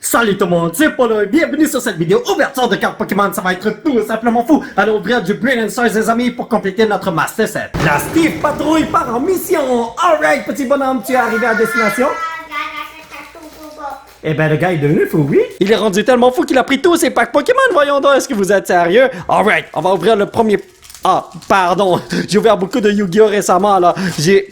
Salut tout le monde, c'est Polo et bienvenue sur cette vidéo ouverture de cartes Pokémon. Ça va être tout simplement fou. Allons ouvrir du Brilliant Stars les amis pour compléter notre Master Set. La Steve Patrouille part en mission. Alright petit bonhomme, tu es arrivé à destination? Eh ben le gars est devenu fou, oui. Il est rendu tellement fou qu'il a pris tous ses packs Pokémon. Voyons donc, est-ce que vous êtes sérieux? Alright, on va ouvrir le premier... Ah, pardon, j'ai ouvert beaucoup de Yu-Gi-Oh récemment, là. J'ai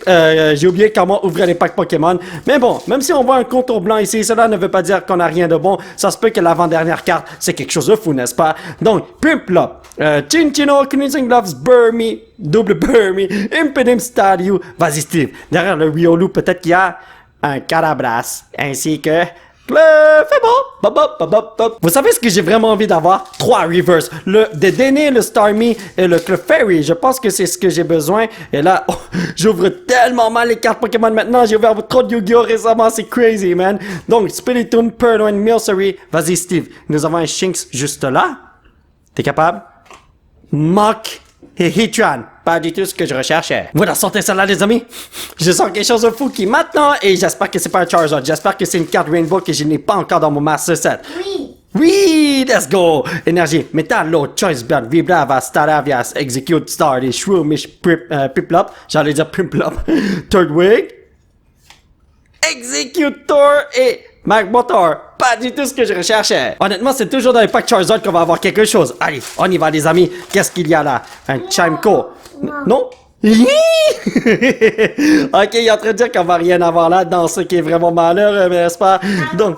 oublié comment ouvrir les packs Pokémon. Mais bon, même si on voit un contour blanc ici, cela ne veut pas dire qu'on a rien de bon. Ça se peut que l'avant-dernière carte, c'est quelque chose de fou, n'est-ce pas? Donc, Pimplop, Chinchino, Cleansing Gloves, Burmy, Double Burmy, Impidimp Stadio. Vas-y, Steve. Derrière le Riolu, peut-être qu'il y a un Carabras, ainsi que... C'est bon. Vous savez ce que j'ai vraiment envie d'avoir? 3 reverse. Le Dedenne, le Starmie et le Clefairy. Je pense que c'est ce que j'ai besoin. Et là, oh, j'ouvre tellement mal les cartes Pokémon maintenant. J'ai ouvert trop de Yu-Gi-Oh récemment. C'est crazy, man. Donc, Spiritomb, Purloin, Milcery. Vas-y, Steve. Nous avons un Shinx juste là. T'es capable? Mach et Heatran. Pas du tout ce que je recherchais. Voilà, sortez ça là, les amis. Je sens quelque chose de fou qui maintenant, et j'espère que c'est pas un Charizard. J'espère que c'est une carte Rainbow que je n'ai pas encore dans mon Master Set. Oui. Oui, let's go. Énergie, Metallo, Choice Belt, Vibrava, Staravias, Execute, Starly, Shroomish, Piplup. J'allais dire Pimplop. Third Wig. Executor et Magmotor. Pas du tout ce que je recherchais. Honnêtement, c'est toujours dans les packs Charizard qu'on va avoir quelque chose. Allez, on y va, les amis. Qu'est-ce qu'il y a là? Un Chimco. Non? Ok, il est en train de dire qu'on va rien avoir là dans ce qui est vraiment malheureux, n'est-ce pas? Donc.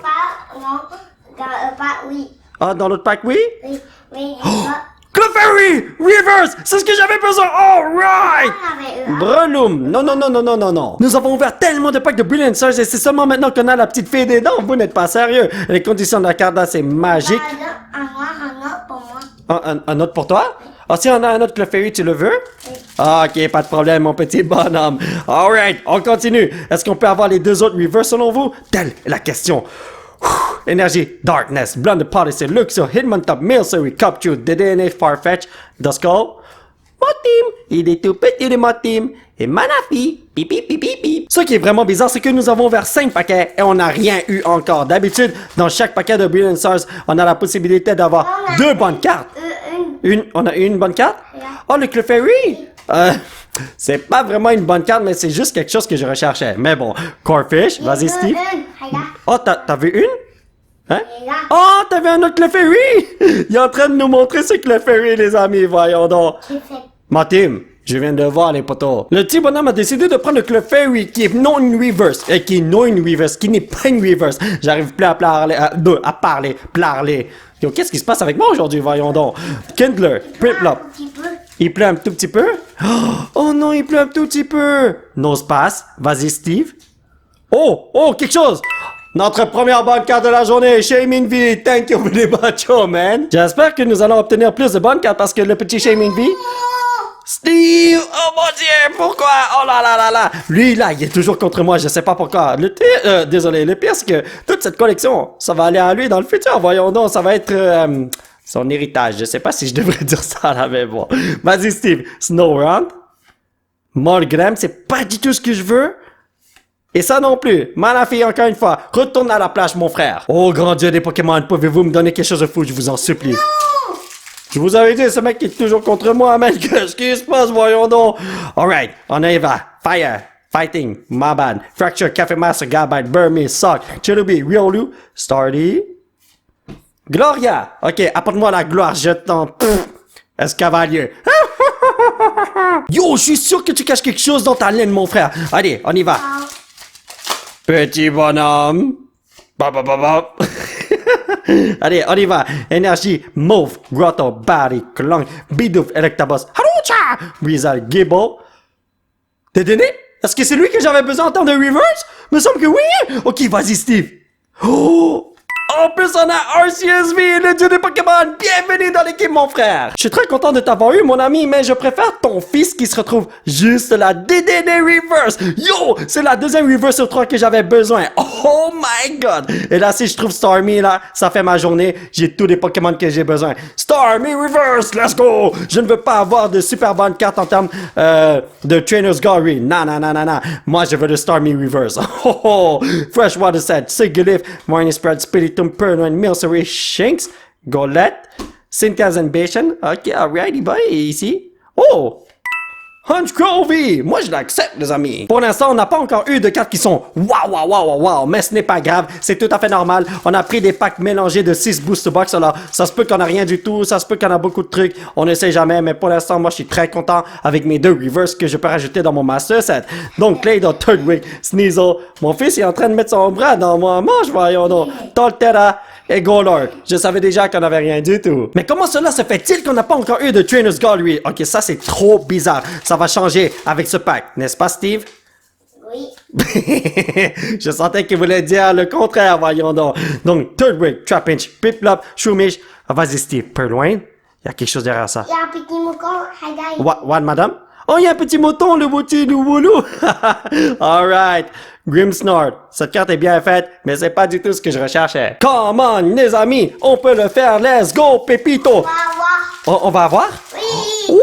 Oui. Ah, dans l'autre pack, oui? Oui. Clefairy! Reverse! C'est ce que j'avais besoin! Alright! Breloom! Non. Nous avons ouvert tellement de packs de Brilliant Stars et c'est seulement maintenant qu'on a la petite fée des dents. Vous n'êtes pas sérieux. Les conditions de la carte là, c'est magique. Un autre pour moi. Un autre pour toi? Ah, si on a un autre Clefairy, tu le veux? Ah, ok, pas de problème, mon petit bonhomme. Alright, on continue. Est-ce qu'on peut avoir les deux autres reverse selon vous? Telle est la question. Énergie, Darkness, Blonde Policy, Luxio, Hitmontop, Milcery, Cupchew, DDNA, Farfetch, Duskull, Motim, il est tout petit le Motim, et Manafi, pipi. Ce qui est vraiment bizarre, c'est que nous avons ouvert 5 paquets et on n'a rien eu encore. D'habitude, dans chaque paquet de Brilliant Stars, on a la possibilité d'avoir 2 bonnes cartes. On a une bonne carte? Oh, le Clefairy! C'est pas vraiment une bonne carte, mais c'est juste quelque chose que je recherchais. Mais bon, Corfish, vas-y Steve. Oh, t'as vu une? Hein? Oh, t'avais un autre Clefairy! Il est en train de nous montrer ce Clefairy, les amis, voyons donc. Martin, je viens de voir les potos. Le petit bonhomme a décidé de prendre le Clefairy qui est non une reverse, qui n'est pas une reverse. J'arrive plus à parler. Yo, qu'est-ce qui se passe avec moi aujourd'hui, voyons donc. Kindler, Printlop. Il pleut un tout petit peu? Oh non, il pleut un tout petit peu. Nosepass, vas-y Steve. Oh, quelque chose. Notre première bonne carte de la journée, Shaming V, thank you very much, man. J'espère que nous allons obtenir plus de bonnes cartes parce que le petit Shaming V... Steve! Oh mon Dieu! Pourquoi? Oh là! Lui, là, il est toujours contre moi, je sais pas pourquoi. Désolé, le pire, c'est que toute cette collection, ça va aller à lui dans le futur, voyons donc, ça va être... son héritage. Je sais pas si je devrais dire ça là, mais bon. Vas-y, Steve. Snowrun. Morgram, c'est pas du tout ce que je veux. Et ça non plus. Manafi, encore une fois. Retourne à la plage, mon frère. Oh, grand Dieu des Pokémon, pouvez-vous me donner quelque chose de fou, je vous en supplie. Je vous avais dit, ce mec qui est toujours contre moi, man. Qu'est-ce qui se passe, voyons donc. Alright, on y va. Fire. Fighting, Maban, Fracture, Café Master, Gabite, Burmese, Sock, Cherubi, Riolu, Starly. Gloria! Ok, apporte-moi la gloire, je t'en... Escavalier. Yo, je suis sûr que tu caches quelque chose dans ta laine, mon frère. Allez, on y va. Petit bonhomme. Allez, on y va. Énergie, Mauve, Grotto, Barry, Clong, Bidoof, Electabuzz, Harucha, Weasel, Gibble. Dedenne? Est-ce que c'est lui que j'avais besoin en termes de reverse? Me semble que oui. Ok, vas-y, Steve. Oh! En plus, on a RCSV, le dieu des Pokémon. Bienvenue dans l'équipe, mon frère. Je suis très content de t'avoir eu, mon ami, mais je préfère ton fils qui se retrouve juste là. DDD Reverse. Yo, c'est la deuxième Reverse sur 3 que j'avais besoin. Oh my God. Et là, si je trouve Starmie, là, ça fait ma journée. J'ai tous les Pokémon que j'ai besoin. Starmie Reverse, let's go. Je ne veux pas avoir de super bonnes cartes en termes de Trainer's Gallery. Non. Moi, je veux le Starmie Reverse. Freshwater Set, Sigilyph, Morning Spread, Spiritomb, Purloin, Milcery, Shinx, Golette, Synchaz and Bastion. Ok, alrighty, boy. Et ici? Oh! Hunch Crovey! Moi, je l'accepte, les amis. Pour l'instant, on n'a pas encore eu de cartes qui sont wow, mais ce n'est pas grave. C'est tout à fait normal. On a pris des packs mélangés de 6 booster box. Alors, ça se peut qu'on a rien du tout. Ça se peut qu'on a beaucoup de trucs. On ne sait jamais. Mais pour l'instant, moi, je suis très content avec mes 2 reverse que je peux rajouter dans mon Master Set. Donc, Claydol, Turtwig, Sneasel. Mon fils est en train de mettre son bras dans mon manche, voyons donc. Toltera et Golurk. Je savais déjà qu'on n'avait rien du tout. Mais comment cela se fait-il qu'on n'a pas encore eu de Trainer's Gallery? Ok, ça, c'est trop bizarre. Ça va changer avec ce pack, n'est-ce pas, Steve? Oui. Je sentais qu'il voulait dire le contraire, voyons donc. Donc, Turtwig, Trapinch, Piplup, Shroomish. Ah, vas-y, Steve, Purloin. Il y a quelque chose derrière ça. Il y a un petit mouton. Hi, guys. What, madame? Oh, il y a un petit mouton, le petit Louvoulou. Alright. Grimmsnort. Cette carte est bien faite, mais c'est pas du tout ce que je recherchais. Come on, les amis. On peut le faire. Let's go, Pepito. On va voir. On va voir? Oui. Ouh!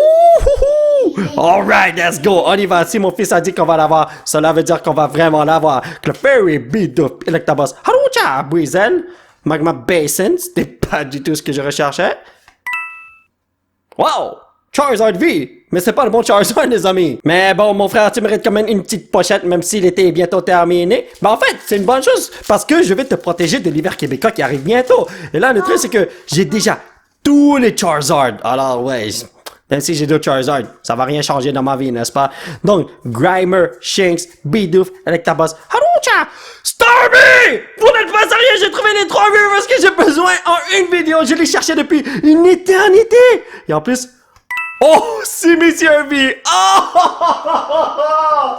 Alright, let's go. On y va. Si mon fils a dit qu'on va l'avoir, cela veut dire qu'on va vraiment l'avoir. Clefairy, Bidoof, Electabuzz, Harucha, Breezel, Magma Basin. C'était pas du tout ce que je recherchais. Wow! Charizard V! Mais c'est pas le bon Charizard, les amis. Mais bon, mon frère, tu mérites quand même une petite pochette, même si l'été est bientôt terminé. Mais en fait, c'est une bonne chose, parce que je vais te protéger de l'hiver québécois qui arrive bientôt. Et là, le truc, c'est que j'ai déjà tous les Charizard. Alors, ouais, même si j'ai 2 Charizard, ça va rien changer dans ma vie, n'est-ce pas? Donc, Grimer, Shinx, Bidoof, Electabuzz, Harucha, Starmie! Vous n'êtes pas sérieux, j'ai trouvé les 3 Rivers que j'ai besoin en une vidéo. Je les cherchais depuis une éternité. Et en plus, oh, c'est Monsieur V! Oh!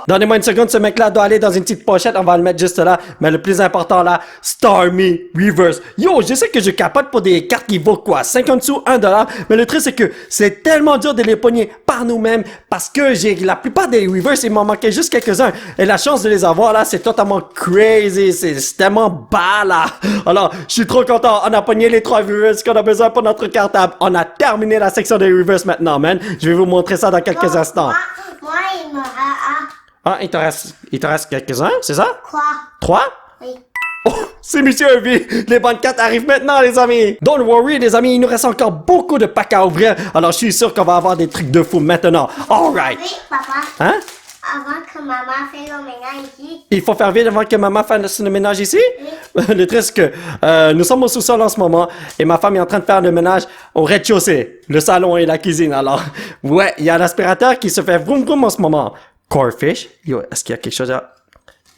Donnez-moi une seconde, ce mec-là doit aller dans une petite pochette, on va le mettre juste là. Mais le plus important là, Starmie Reverse. Yo, je sais que je capote pour des cartes qui vaut quoi? 50 sous, 1 $. Mais le truc, c'est que c'est tellement dur de les pogner par nous-mêmes parce que j'ai la plupart des Reverse, il m'en manquait juste quelques-uns. Et la chance de les avoir là, c'est totalement crazy. C'est tellement bas là. Alors, je suis trop content. On a pogné les 3 Reverse qu'on a besoin pour notre cartable. On a terminé la section des Reverse maintenant, man. Je vais vous montrer ça dans quelques instants. Moi, il me reste Ah, il te reste quelques-uns, c'est ça? quoi? 3? Oui. Oh, c'est Monsieur V! Les bonnes cartes arrivent maintenant, les amis! Don't worry, les amis, il nous reste encore beaucoup de packs à ouvrir, alors je suis sûr qu'on va avoir des trucs de fou maintenant. Alright! Oui, papa. Hein? Avant que maman fasse le ménage ici. Il faut faire vite avant que maman fasse le ménage ici? Le truc, c'est que nous sommes au sous-sol en ce moment et ma femme est en train de faire le ménage au rez-de-chaussée, le salon et la cuisine. Alors, ouais, il y a un aspirateur qui se fait vroom vroom en ce moment. Corfish? Yo, est-ce qu'il y a quelque chose à...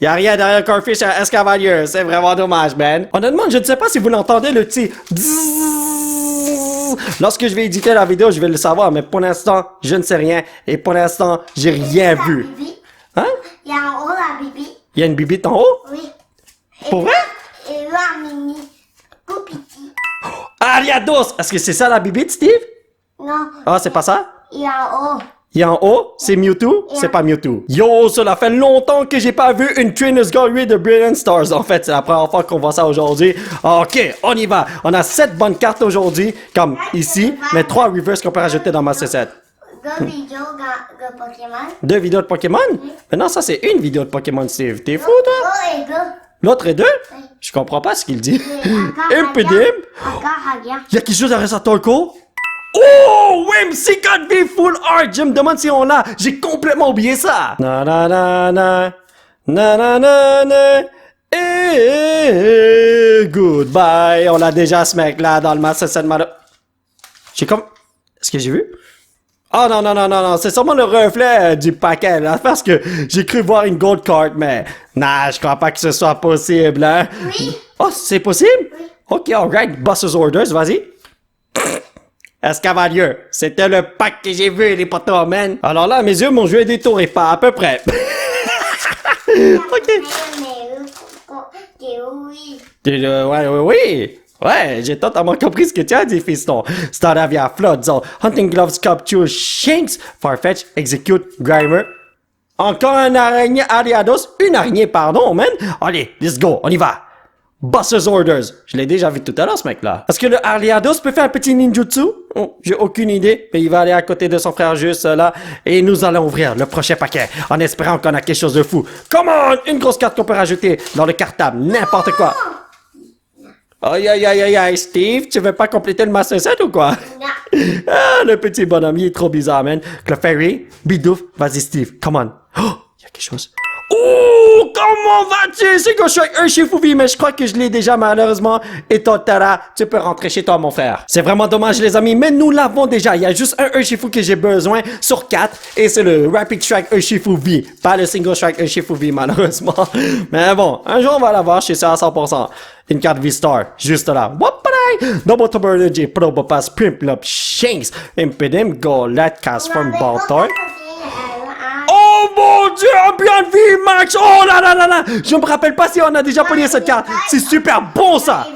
Il y a rien derrière Corfish à Escavalier. C'est vraiment dommage, man. Honnêtement, je ne sais pas si vous l'entendez, le petit... Lorsque je vais éditer la vidéo, je vais le savoir, mais pour l'instant, je ne sais rien. Et pour l'instant, j'ai rien vu. Bibi. Hein? Il y a en haut la bibi. Il y a une bibite en haut? Oui. Pour vrai? Et là, mini. Tout petit. Ariados! Est-ce que c'est ça la bibite, Steve? Non. Ah, c'est pas ça? Il y a en haut. Il y a en haut, c'est Mewtwo? C'est pas Mewtwo. Yo, cela fait longtemps que j'ai pas vu une Trainer's Gallery de Brilliant Stars. En fait, c'est la première fois qu'on voit ça aujourd'hui. Ok, on y va. On a 7 bonnes cartes aujourd'hui, comme ici, mais 3 reverse qu'on peut rajouter dans Master Set. 2 vidéos de Pokémon. 2 vidéos de Pokémon? Mais non, ça c'est une vidéo de Pokémon, Steve. T'es fou, toi? Oh, et 2. L'autre est 2? Oui. Je comprends pas ce qu'il dit. Encore Impedim? Encore rien. Il y a quelque chose derrière sa Torko? Oh! Whimsicott V Full Art! Je me demande si on l'a. J'ai complètement oublié ça. Na na na na. Na na na na. Et goodbye. On l'a déjà, ce mec-là, dans le Master Set Mado. J'ai comme... Est-ce que j'ai vu? Oh non, non, non, non, non. C'est sûrement le reflet du paquet, là. Parce que j'ai cru voir une gold card, mais... Nah, je crois pas que ce soit possible, hein. Oui. Oh, c'est possible? Oui. Ok, alright. Boss's Orders, vas-y. Escavalier, c'était le pack que j'ai vu, les potos, man. Alors là, mes yeux m'ont joué des tours et pas à peu près. Ok. Oui. Oui. Ouais, j'ai totalement compris ce que tu as dit, fiston. Staravia, Floodzel, Hunting Gloves, Sculpture, Shinx, Farfetch, Execute, Grimer. Encore un araignée Ariados. Une araignée, pardon, man. Allez, let's go, on y va. Boss's Orders. Je l'ai déjà vu tout à l'heure, ce mec-là. Est-ce que le Ariados peut faire un petit ninjutsu? Oh, j'ai aucune idée, mais il va aller à côté de son frère juste là. Et nous allons ouvrir le prochain paquet, en espérant qu'on a quelque chose de fou. Come on! Une grosse carte qu'on peut rajouter dans le cartable, n'importe quoi. Aïe, aïe, aïe, aïe, aïe, Steve, tu veux pas compléter le Master Set ou quoi? Non. Ah, le petit bonhomme, il est trop bizarre, man. Clefairy, Bidouf, vas-y, Steve, come on. Oh, il y a quelque chose. Oh, comment vas-tu? C'est que je suis un Shifubi, mais je crois que je l'ai déjà, malheureusement. Et toi, Tara, tu peux rentrer chez toi, mon frère. C'est vraiment dommage, les amis, mais nous l'avons déjà. Il y a juste un Urshifu que j'ai besoin sur 4, et c'est le Rapid Strike Urshifu V, pas le Single Strike Urshifu V, malheureusement. Mais bon, un jour, on va l'avoir, je suis sûr à 100%. Une carte V-Star, juste là. Whoop-a-day! Double Turbo Energy, Probo Pass, Pimplop, Shanks, Impedim, Golette, Cast from Baltor. Oh mon dieu, Ambient V-Max! Oh là là là là! Je me rappelle pas si on a déjà pogné cette carte. C'est super bon ça!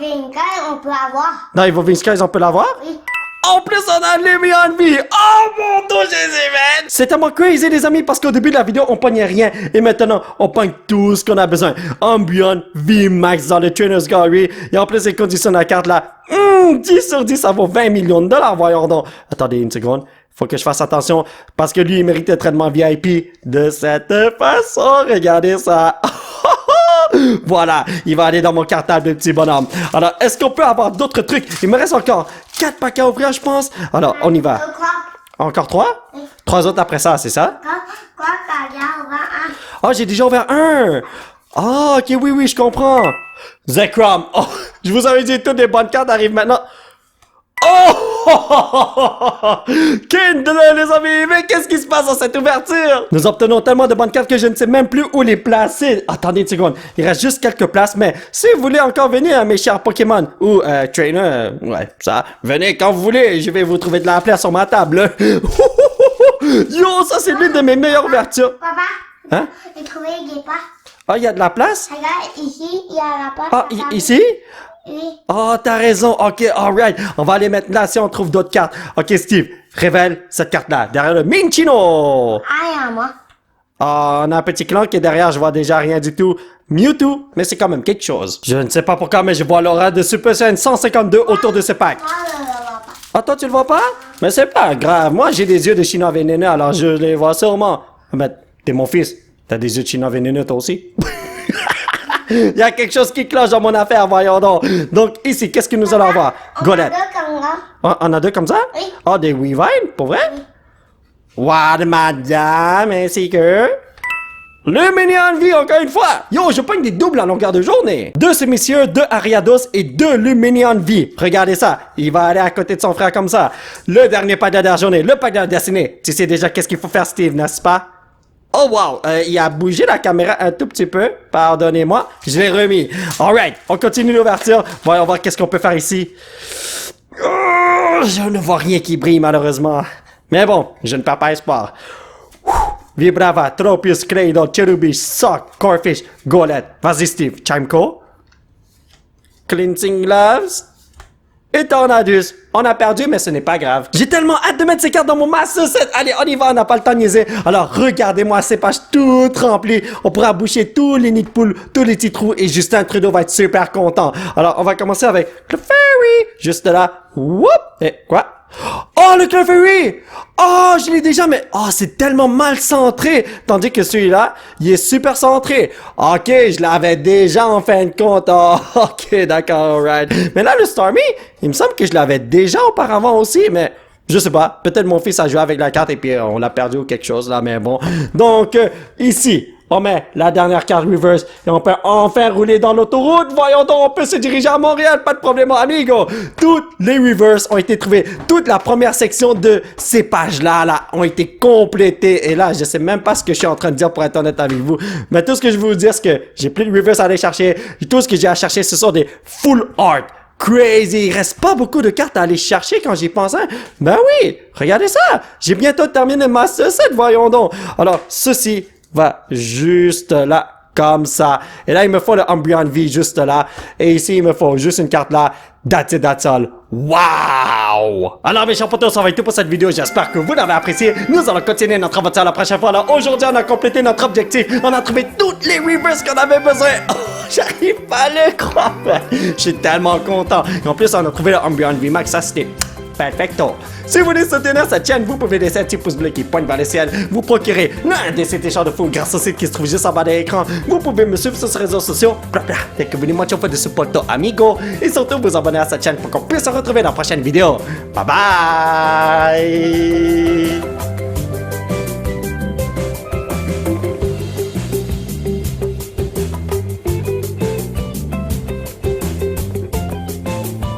On peut avoir. Dans Evolving Skies, on peut l'avoir? Oui. En plus, on a Lumion V! Oh mon dieu, Jésus, man! C'est tellement crazy, les amis, parce qu'au début de la vidéo, on pognait rien. Et maintenant, on pogne tout ce qu'on a besoin. Ambient V-Max dans le Trainer's Gallery. Et en plus, les conditions de la carte là, 10 sur 10, ça vaut 20 millions de dollars, voyons donc. Attendez une seconde. Faut que je fasse attention parce que lui, il mérite un traitement VIP de cette façon. Regardez ça. Voilà, il va aller dans mon cartable de petit bonhomme. Alors, est-ce qu'on peut avoir d'autres trucs? Il me reste encore 4 paquets à ouvrir, je pense. Alors, on y va. Quoi? Encore 3? 3 autres après ça, c'est ça? Quoi, on va un. Ah, j'ai déjà ouvert un. Ah, ok, oui, oui, je comprends. Zekrom. Oh, je vous avais dit, toutes les bonnes cartes arrivent maintenant. Oh! Kindle, les amis, mais qu'est-ce qui se passe dans cette ouverture? Nous obtenons tellement de bonnes cartes que je ne sais même plus où les placer. Attendez une seconde, il reste juste quelques places, mais si vous voulez encore venir, mes chers Pokémon, ou Trainer, ouais, ça, venez quand vous voulez, je vais vous trouver de la place sur ma table. Yo, ça c'est l'une de mes meilleures ouvertures. Papa? Hein? J'ai trouvé des pas. Ah, il y a de la place? Regarde, ici, il y a la place. Ah, ici? Oui. Oh, t'as raison. Ok, alright. On va aller mettre là si on trouve d'autres cartes. Ok, Steve, révèle cette carte-là. Derrière le Minchino. Ah, moi. Oh, on a un petit clan qui est derrière. Je vois déjà rien du tout. Mewtwo, mais c'est quand même quelque chose. Je ne sais pas pourquoi, mais je vois l'aura de Super Saiyan 152 autour de ce pack. Moi, je ne le vois pas. Ah, toi, tu le vois pas? Mais c'est pas grave. Moi, j'ai des yeux de chinois vénéneux, alors je les vois sûrement. Mais t'es mon fils. T'as des yeux de chinois vénéneux, toi aussi? Il y a quelque chose qui cloche dans mon affaire, voyons donc. Donc, ici, qu'est-ce que nous allons avoir? Golette. On a deux comme ça. Ah, on a deux comme ça? Oui. Ah, des Weavine, pour vrai? Wow, madame, ainsi que... Le Minion V, encore une fois! Yo, je pogne des doubles en longueur de journée! 2 Sémicieux, 2 Ariados et 2 Luminion V. Regardez ça, il va aller à côté de son frère comme ça. Le dernier pack de la journée, le pack de la destinée. Tu sais déjà qu'est-ce qu'il faut faire, Steve, n'est-ce pas? Oh wow, il a bougé la caméra un tout petit peu. Pardonnez-moi, je l'ai remis. Alright, on continue l'ouverture. Voyons voir qu'est-ce qu'on peut faire ici. Oh, je ne vois rien qui brille malheureusement. Mais bon, je ne perds pas espoir. Vibrava, Tropius, Cradle, Cherubish, Sock, Corfish, Golette. Vas-y Steve, Chimco. Cleansing Gloves. Et Tornadus. On a perdu, mais ce n'est pas grave. J'ai tellement hâte de mettre ces cartes dans mon Master Set. Allez, on y va, on n'a pas le temps de niaiser. Alors, regardez-moi ces pages toutes remplies. On pourra boucher tous les nids de poules, tous les petits trous, et Justin Trudeau va être super content. Alors, on va commencer avec le Fairy. Juste là. Whoop! Et quoi? Oh, le Clefairy! Oh, je l'ai déjà, mais... Oh, c'est tellement mal centré! Tandis que celui-là, il est super centré. Ok, je l'avais déjà en fin de compte. Oh, ok, d'accord, alright. Mais là, le Starmie, il me semble que je l'avais déjà auparavant aussi, mais... Je sais pas, peut-être mon fils a joué avec la carte et puis on l'a perdu ou quelque chose là, mais bon. Donc, ici, on met la dernière carte reverse et on peut enfin rouler dans l'autoroute. Voyons donc, on peut se diriger à Montréal, pas de problème, amigo. Toutes les reverses ont été trouvées. Toute la première section de ces pages-là là, ont été complétées. Et là, je sais même pas ce que je suis en train de dire pour être honnête avec vous. Mais tout ce que je veux vous dire, c'est que j'ai plus de reverse à aller chercher. Tout ce que j'ai à chercher, ce sont des full art. Crazy, il reste pas beaucoup de cartes à aller chercher quand j'y pense, hein? Ben oui, regardez ça, j'ai bientôt terminé ma Master Set, voyons donc. Alors, ceci va juste là, comme ça. Et là, il me faut le Umbreon V juste là. Et ici, il me faut juste une carte là. That's it, that's all. Wow! Alors, mes chers potos, ça va être tout pour cette vidéo. J'espère que vous l'avez apprécié. Nous allons continuer notre aventure la prochaine fois. Alors, aujourd'hui, on a complété notre objectif. On a trouvé toutes les reverses qu'on avait besoin. Oh, j'arrive pas à le croire. Je suis tellement content. Et en plus, on a trouvé le Umbreon V Max. Ça, c'était Perfecto. Si vous voulez soutenir cette chaîne, vous pouvez laisser un petit pouce bleu qui pointe vers le ciel, vous procurer l'un de ces t-shirts de fou grâce au site qui se trouve juste en bas de l'écran. Vous pouvez me suivre sur les réseaux sociaux, dès que vous voulez mucho de supporto amigo, et surtout vous abonner à cette chaîne pour qu'on puisse se retrouver dans la prochaine vidéo. Bye bye!